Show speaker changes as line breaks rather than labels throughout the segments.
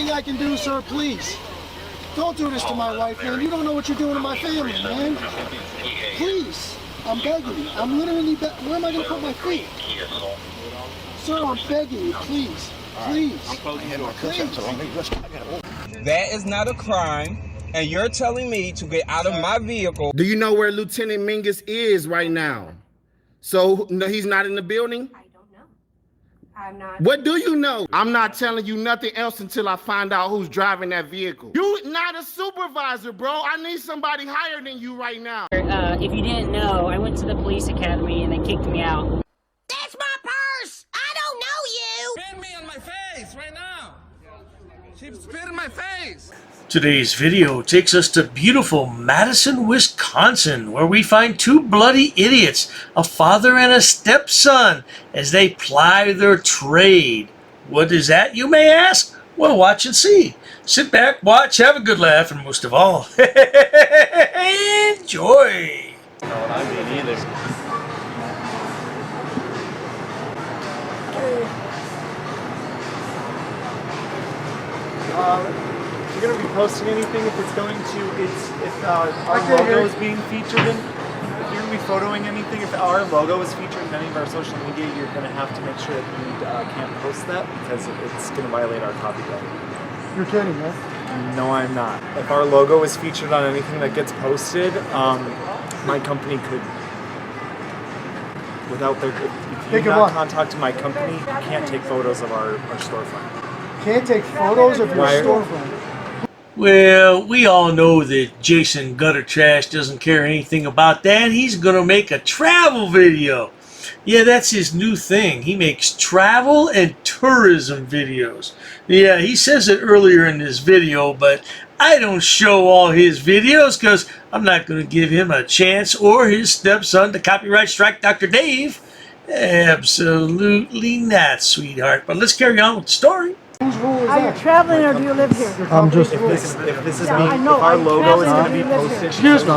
anything I can do, sir, please. Don't do this to my wife, man. You don't know what you're doing to my family, man. Please. I'm begging you. I'm literally where am I going to put my feet? Sir, I'm begging you, please. Please. Please.
That is not a crime, and you're telling me to get out of my vehicle.
Do you know where Lieutenant Mingus is right now? So no, he's not in the building?
I don't know. I'm not.
What do you know? I'm not telling you nothing else until I find out who's driving that vehicle. You not a supervisor, bro. I need somebody higher than you right now.
If you didn't know, I went to the police academy and they kicked me out.
That's my purse! I don't know you!
Spit me on my face right now. She spit in my face.
Today's video takes us to beautiful Madison, Wisconsin, where we find two bloody idiots, a father and a stepson, as they ply their trade. What is that, you may ask? Well, watch and see. Sit back, watch, have a good laugh, and most of all, enjoy.
No, I mean either.
You're going to be posting anything if it's going to, if our logo is being featured in, if you're going to be photoing anything, if our logo is featured in any of our social media, you're going to have to make sure that you can't post that because it's going to violate our copyright.
You're kidding, right?
No, I'm not. If our logo is featured on anything that gets posted, my company could, without their, if you're not contacting my company, you can't take photos of our storefront.
Can't take photos of your storefront.
Well, we all know that Jason GutterTrash doesn't care anything about that. He's going to make a travel video. Yeah, that's his new thing. He makes travel and tourism videos. Yeah, he says it earlier in this video, but I don't show all his videos because I'm not going to give him a chance or his stepson to copyright strike Dr. Dave. Absolutely not, sweetheart. But let's carry on with the story.
Whose rule is
Are
that?
you traveling or do you live here?
I'm just.
If this is
Yeah,
being,
I know.
if our
Are you
logo is
traveling
going to be
or do you live
posted,
Excuse me.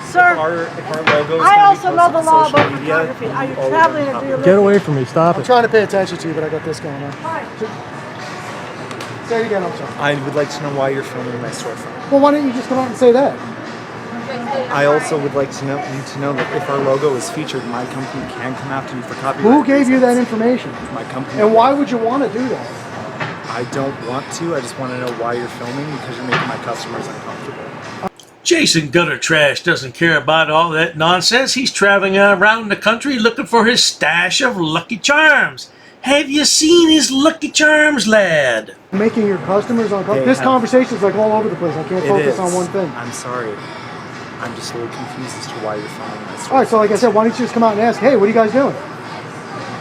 Sir,
if our logo is
I
going
also
to be
know the
posted
law
to social
about
media,
photography. Are you
all of
traveling
them
or do you live
Get
here?
away from me. Stop it. I'm trying to pay attention to you, but I got this going on. Say it again, I'm sorry.
I would like to know why you're filming my storefront.
Well, why don't you just come out and say that?
I also would like to know that if our logo is featured, my company can come after you for copyright.
Who gave you that
reasons.
information?
My company.
And why would you want to do that?
I don't want to. I just want to know why you're filming because you're making my customers uncomfortable.
Jason GutterTrash doesn't care about all that nonsense. He's traveling around the country looking for his stash of Lucky Charms. Have you seen his Lucky Charms, lad?
Making your customers uncomfortable. This conversation is like all over the place. I can't focus on one thing.
I'm sorry. I'm just a little confused as to why you're filming my storefront.
All right, so like I said, why don't you just come out and ask, hey, what are you guys doing?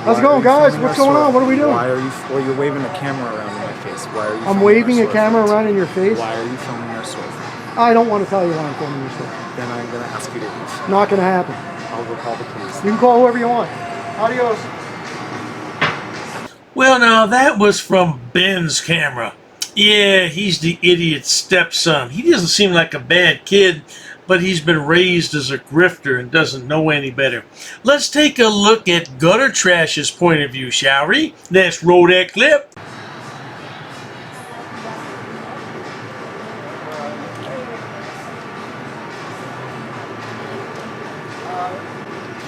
How's it going, guys? What's going on? What are we doing?
Why are you? Well, you're waving a camera around in my face. Why are you?
I'm waving a camera around in your face.
Why are you filming our storefront?
I don't want to tell you why I'm filming your storefront.
Then I'm going to ask you to leave.
Not going to happen.
I'll go call the police.
You can call whoever you want. Adios.
Well, now that was from Ben's camera. Yeah, he's the idiot's stepson. He doesn't seem like a bad kid, but he's been raised as a grifter and doesn't know any better. Let's take a look at GutterTrash's point of view, shall we? Let's roll that clip.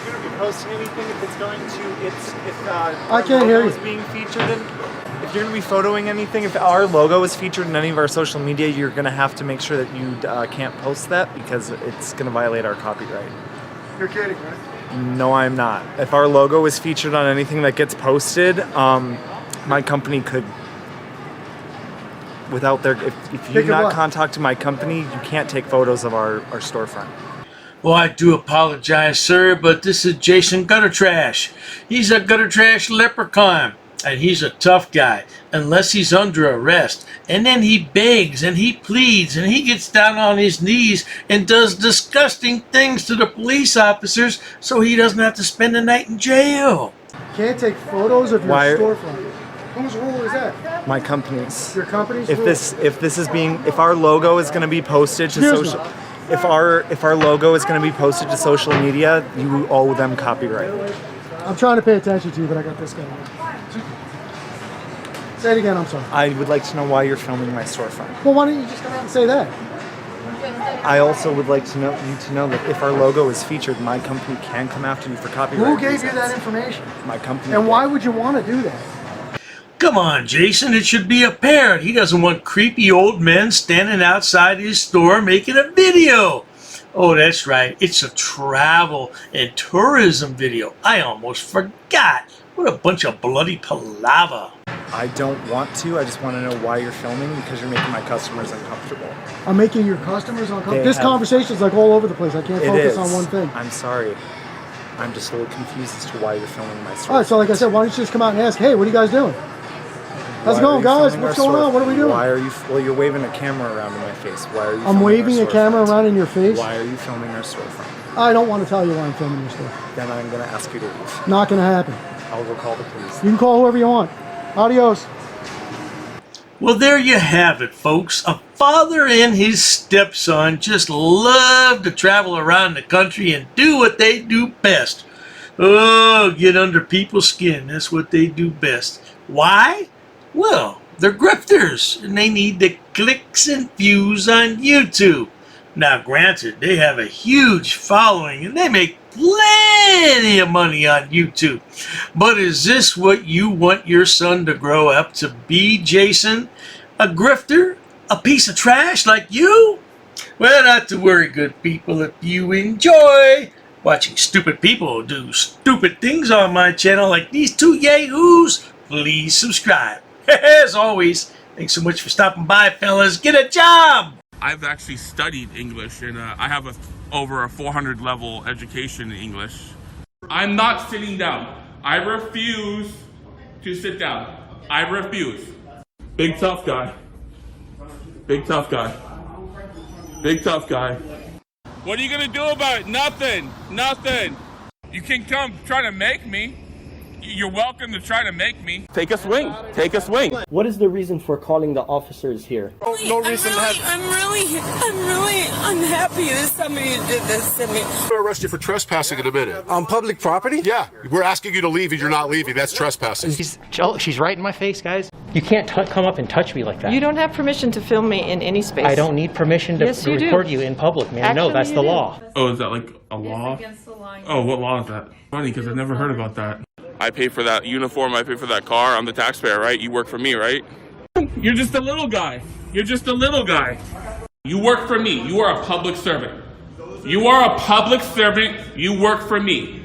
You're going to be posting anything if it's going to, if
I can't hear you.
is being featured in, if you're going to be photoing anything, if our logo is featured in any of our social media, you're going to have to make sure that you can't post that because it's going to violate our copyright.
You're kidding, right?
No, I'm not. If our logo is featured on anything that gets posted, my company could, without their, if you're not contacting my company, you can't take photos of our storefront.
Well, I do apologize, sir, but this is Jason GutterTrash. He's a GutterTrash leprechaun, and he's a tough guy, unless he's under arrest. And then he begs, and he pleads, and he gets down on his knees and does disgusting things to the police officers so he doesn't have to spend the night in jail.
Can't take photos of your storefront. Whose rule is that?
My company's.
Your company's
If
rule?
if our logo is going to be posted to social, if our logo is going to be posted to social media, you owe them copyright.
I'm trying to pay attention to you, but I got this going on. Say it again, I'm sorry.
I would like to know why you're filming my storefront.
Well, why don't you just come out and say that?
I also would like to know that if our logo is featured, my company can come after you for copyright
Who gave
reasons.
you that information?
My company.
And
did.
why would you want to do that?
Come on, Jason, it should be apparent. He doesn't want creepy old men standing outside his store making a video. Oh, that's right. It's a travel and tourism video. I almost forgot. What a bunch of bloody palaver.
I don't want to. I just want to know why you're filming because you're making my customers uncomfortable.
I'm making your customers uncomfortable. This
have-
conversation's like all over the place. I can't
It
focus
is.
on one thing.
I'm sorry. I'm just a little confused as to why you're filming my store.
All right, so like I said, why don't you just come out and ask, hey, what are you guys doing? How's it
Why are
going,
you
guys?
filming
What's
our
going
store?
on? What are we doing?
Why are you? Well, you're waving a camera around in my face. Why are you?
I'm
filming
waving
our
a camera
storefront?
around in your face.
Why are you filming our storefront?
I don't want to tell you why I'm filming your stuff.
Then I'm going to ask you to leave.
Not going to happen.
I'll go call the police.
You can call whoever you want. Adios.
Well, there you have it, folks. A father and his stepson just love to travel around the country and do what they do best. Oh, get under people's skin. That's what they do best. Why? Well, they're grifters, and they need the clicks and views on YouTube. Now, granted, they have a huge following, and they make plenty of money on YouTube. But is this what you want your son to grow up to be, Jason? A grifter? A piece of trash like you? Well, not to worry, good people. If you enjoy watching stupid people do stupid things on my channel like these two yahoos, please subscribe. As always, thanks so much for stopping by, fellas. Get a job!
I've actually studied English, and I have over a 400 level education in English. I'm not sitting down. I refuse to sit down. I refuse. Big tough guy. Big tough guy. Big tough guy. What are you gonna do about it? Nothing. Nothing. You can come try to make me. You're welcome to try to make me. Take a swing. Take a swing.
What is the reason for calling the officers here?
No reason I'm really unhappy that somebody did this to me.
We'll arrest you for trespassing in a minute.
On public property?
Yeah, we're asking you to leave and you're not leaving. That's trespassing.
She's right in my face, guys. You can't come up and touch me like that.
You don't have permission to film me in any space.
I don't need permission to
Yes, you do.
record you in public, man. No,
Actually,
that's
you
the
do.
law.
Oh, is that like a law?
against the law.
Oh, what law is that? Funny, because I never heard about that. I pay for that uniform, I pay for that car, I'm the taxpayer, right? You work for me, right? You're just a little guy. You're just a little guy. You work for me. You are a public servant. You are a public servant. You work for me.